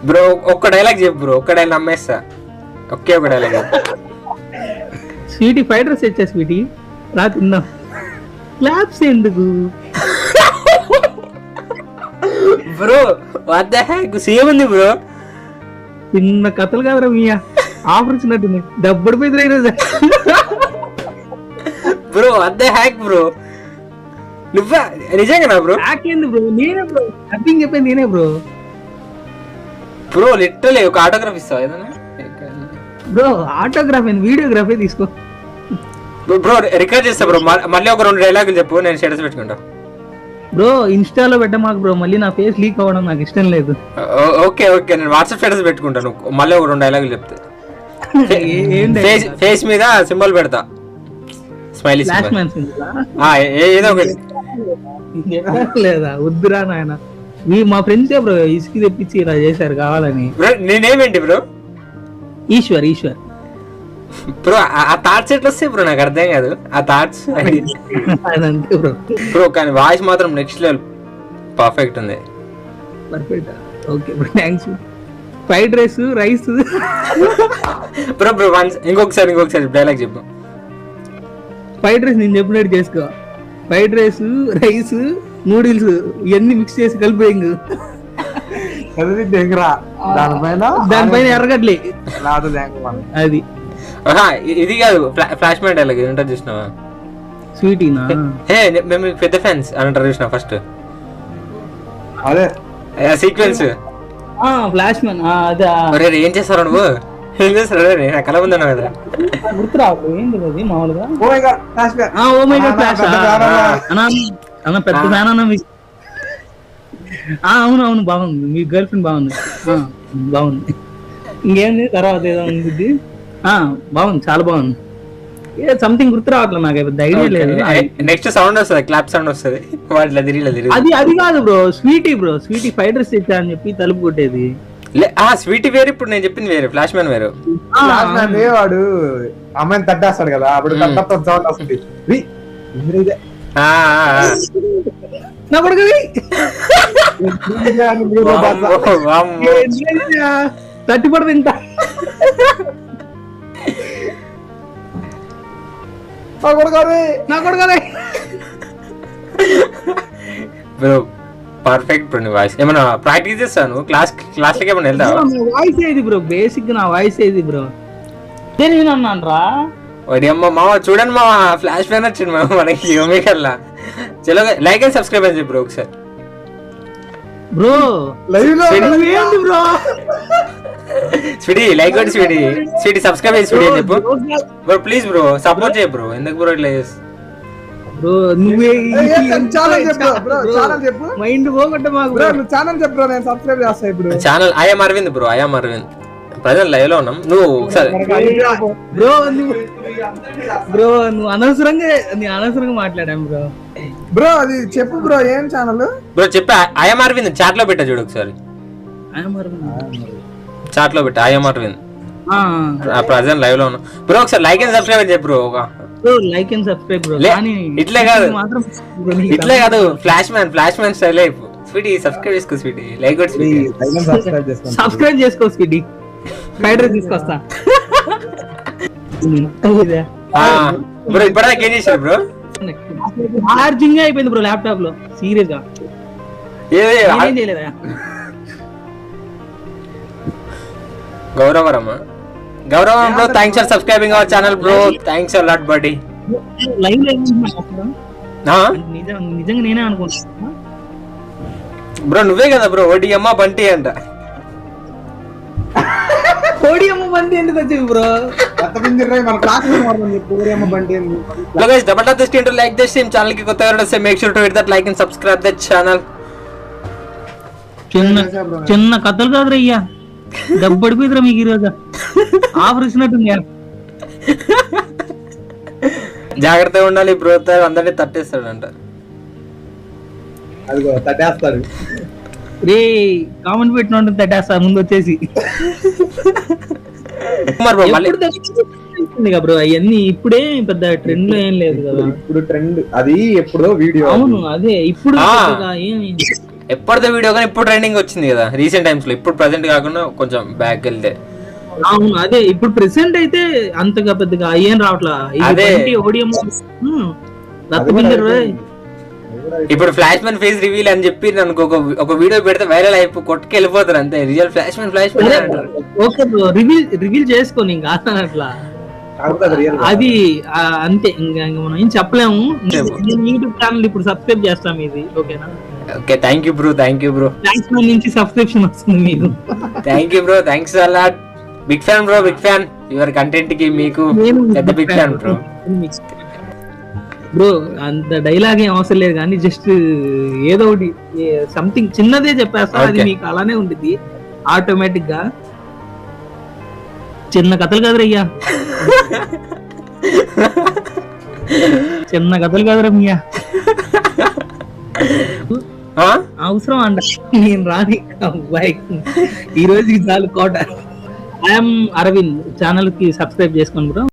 Bro ఒక్క dialogue చెప్పు bro, ఒక్క డైలాగ్ నమ్మేస్తా. ఒకే ఒక డైలాగ్. స్వీటీ ఫ్రైడ్ రైస్ తెచ్చా స్వీటీ, రా తిందాం. క్లాప్స్ ఎందుకు bro? What the heck, same ఉంది బ్రో. చిన్న కథలు కాదురా మీయా, ఆఫర్ ఇచ్చినట్టుంది. డబ్బడిపోయింది ఈరోజు. Bro what the heck bro, నువ్వా నిజంగానా బ్రో? హ్యాక్ ఏంది బ్రో? నేనే బ్రో, నథింగ్ చెప్పింది నేనే బ్రో. బ్రో లిటరలీ ఒక ఆటోగ్రాఫ్ ఇస్తావా ఏదైనా? బ్రో ఆటోగ్రాఫీ వీడియోగ్రఫీ తీసుకో బ్రో. రికార్డ్ చేస్తా బ్రో, మళ్ళీ ఒక 2 డైలాగులు చెప్పు, నేను స్టేటస్ పెట్టుకుంటా. బ్రో ఇన్స్టాలో పెట్టమాకు బ్రో, మళ్ళీ నా ఫేస్ లీక్ అవ్వడం నాకు ఇష్టం లేదు. ఓకే ఓకే, నేను వాట్సాప్ స్టేటస్ పెట్టుకుంటాను, మళ్ళీ ఒక 2 డైలాగులు చెప్తే. ఫేస్ మీద సింబల్ పెడతా, స్మైలీ ఏదో ఒకటి. లేదా వద్దురా నాయన, మా ఫ్రెండ్సే బ్రో ఇసుకి తెప్పించి ఇలా చేశారు కావాలని. నేనేమేంటి బ్రో? ఈశ్వర్ బ్రో ఆ థాట్స్ ఎట్లా వస్తాయి బ్రో, నాకు అర్థం కాదు ఆ థాట్స్. అదంతే బ్రో. బ్రో కానీ వాయిస్ మాత్రం నెక్స్ట్ లెవెల్ పర్ఫెక్ట్ ఉంది. Perfect, okay bro, thanks. Fried rice rice bro bro ఇంకొకసారి డైలాగ్ చెప్పు. ఫ్రైడ్ రైస్ నేను చెప్పినట్టు చేసుకో. ఫ్రైడ్ రైస్ రైస్ నూడిల్స్ ఇవన్నీ మిక్స్ చేసి కలిపేయంగ్. దానిపైన ఎర్రగడ్లే అది. ఇది కాదు ఫ్లాష్ మ్యాన్ డైలాగ్ అంటారు చూసినావా? స్వీటీనా? హే మేము పెద్ద ఫ్యాన్స్ అని అంటారు చూసినా ఫస్ట్ అదే సీక్వెన్స్. ఫ్లాష్ మ్యాన్ అదే. ఏం చేస్తారు నువ్వు, ఏం చేస్తారు? నాకు కల ఉందన్నా కదా, గుర్తురావు ఏంది అది మామూలుగా. Oh my God flashback. Oh my God flash అన్న పెద్ద ఫ్యాన్ అన్న మీకు. అవును బాగుంది, మీ గర్ల్ ఫ్రెండ్ బాగుంది. బాగుంది. ఇంకేంది తర్వాత ఏదో ఉంది. బాగుంది, చాలా బాగుంది. ఏ సంథింగ్ గుర్తు రావట్లేదు నాకు, పెద్ద ఐడియా లేదు. నెక్స్ట్ సౌండ్ వస్తుంది, క్లాప్ సౌండ్ వస్తుంది. అది కాదు బ్రో, స్వీటీ ఫ్రైడ్ రైస్ తెచ్చా అని చెప్పి తలుపు కొట్టేది. స్వీటీ వేరు, ఇప్పుడు నేను చెప్పింది వేరు, ఫ్లాష్ మ్యాన్ వేరు. వాడు అమ్మాయిని తట్టేస్తాడు కదా, అప్పుడు తట్ట సౌండ్ వస్తుంది. నా కొడుకు తట్టిపడదు ఇంత. నా కొడుకు బ్రో పర్ఫెక్ట్ బ్రో. నీ వాయిస్ ఏమన్నా ప్రాక్టీస్ చేస్తాను, క్లాస్లకి ఏమన్నా వెళ్తావా? వాయిస్ ఏది బ్రో, బేసిక్ నా వాయిస్ ఏది బ్రో? నేను అన్నాను రా. వాడి అమ్మ మామ చూడండి మామ, ఫ్లాష్ మ్యాన్ వచ్చింది మామ మనకి యోమికల్లా. చలో లైక్ అండ్ సబ్స్క్రైబ్ అని చెప్పి బ్రో ఒకసారి. బ్రో లైవ్ లో ఏంది బ్రో? స్వీటీ లైక్ కొట్టి, స్వీటీ సబ్స్క్రైబ్ చేసి స్వీటీ అని చెప్పు బ్రో. ప్లీజ్ బ్రో సపోర్ట్ చేయ బ్రో, ఎందుకు బ్రో ఇట్లా చేసి బ్రో? నువ్వే ఛానల్ చెప్పు బ్రో, ఛానల్ చెప్పు. మైండ్ పోగొట్ట మాకు బ్రో, నువ్వు ఛానల్ చెప్పు బ్రో, నేను సబ్స్క్రైబ్ చేస్తా ఇప్పుడు. Channel I'm Aravind bro, I'm Aravind. Present live లో ఉన్నాం. నువ్వు ఒకసారి బ్రో నువ్వు అనవసరంగా మాట్లాడాం బ్రో. బ్రో అది చెప్పు బ్రో, ఏం ఛానల్ బ్రో? చెప్పా ఐఎమ్ అరవింద్, చాట్ లో పెట్టా చూడు ఒకసారి, చాట్ లో పెట్టా ఐఎమ్ అరవింద్. ప్రజెంట్ లైవ్ లో ఉన్నాం బ్రో. ఒకసారి లైక్ అండ్ సబ్స్క్రైబ్ అని చెప్పు bro. Like and subscribe bro. ఇట్లే కాదు, ఫ్లాష్ మ్యాన్ స్టైల్ అయిపో. స్వీటీ సబ్స్క్రైబ్ చేసుకో, స్వీటీ లైక్ కొట్టి, స్వీటీ సబ్స్క్రైబ్ చేసుకో, స్వీటీ ఫ్రైడ్ రైస్ తీసుకొస్తా బ్రో. ఇప్పటిదాకా ఏం చేశారు బ్రో? ఛార్జింగ్ అయిపోయింది బ్రో ల్యాప్టాప్ లో, సీరియస్ గా. ఏం చేయలేదా? గౌరవం bro, thanks for subscribing our channel bro, thanks a lot బడ్డీ. లైవ్ లో నిజంగా నేనే అనుకుంటున్నా బ్రో. నువ్వే కదా బ్రో ఓడియమ్మ బంటి అంట. ఓడియమ్మ బంటి ఎందుకు వచ్చింది bro? Double tap the screen to like this stream. Channel కి కొత్తగా వస్తే make sure to hit that like and subscribe that channel. చిన్న కథలు కాదురా అయ్యా, డబ్బడిపోయిద్రా మీకు ఈరోజు. ఆఫర్ ఇచ్చినట్టుంది. జాగ్రత్తగా ఉండాలి బ్రో, అందరినీ తట్టేస్తాడంట. తట్టేస్తాడు రే, కామెంట్ పెట్టిన తట్టేస్తా ముందు వచ్చేసి. బ్రో అవన్నీ ఇప్పుడే పెద్ద ట్రెండ్ లో ఏం లేదు కదా. ఇప్పుడు ట్రెండ్ అది ఎప్పుడో వీడియో. అవును అదే ఇప్పుడు ఎప్పటిదో వీడియో కానీ ఇప్పుడు ట్రెండింగ్ వచ్చింది కదా రీసెంట్ టైమ్స్ లో, ఇప్పుడు ప్రెసెంట్ కాకుండా కొంచెం బ్యాక్ వెళ్తే. అవును అదే ఇప్పుడు ప్రెసెంట్ అయితే అంతగా పెద్దగా అయ్యేం రావట్లా. అదే. ఓడియం రత్నబిందర్ ఇప్పుడు ఫ్లాష్ మ్యాన్ ఫేస్ రివీల్ అని చెప్పి నాకు ఒక వీడియో పెడితే వైరల్ అయిపో కొట్టుకెళ్ళిపోతారు అంతే. రియల్ ఫ్లాష్ మ్యాన్ అంటారు. ఓకే రివీల్ చేసుకోని ఇంకా అట్లా కాకపోతే అది real. అది అంతే. ఇంకా మనం ఏం చెప్పలేము. యూట్యూబ్ ఛానల్ ఇప్పుడు సబ్స్క్రైబ్ చేస్తాం ఇది, ఓకేనా? Okay, thank you bro. Thanks నుంచి సబ్స్క్రిప్షన్ వస్తుంది మీకు. Thank you bro, thanks a lot. Big fan bro, big fan. Your content కి మీకు పెద్ద బిగ్ ఫ్యాన్ బ్రో. బ్రో అంత డైలాగ్ ఏం అవసరం లేదు కానీ జస్ట్ ఏదో ఒకటి సంథింగ్ చిన్నదే చెప్పేస్తా, అది మీకు అలానే ఉంటుంది ఆటోమేటిక్ గా. చిన్న కథలు కదరయ్యా, చిన్న కథలు కదరమ్మయ్యా. అవసరం అంట నేను రాని ఈ రోజుకి చాలు కోట. ఐఎమ్ అరవింద్. ఛానల్ కి సబ్స్క్రైబ్ చేసుకోండి బ్రో.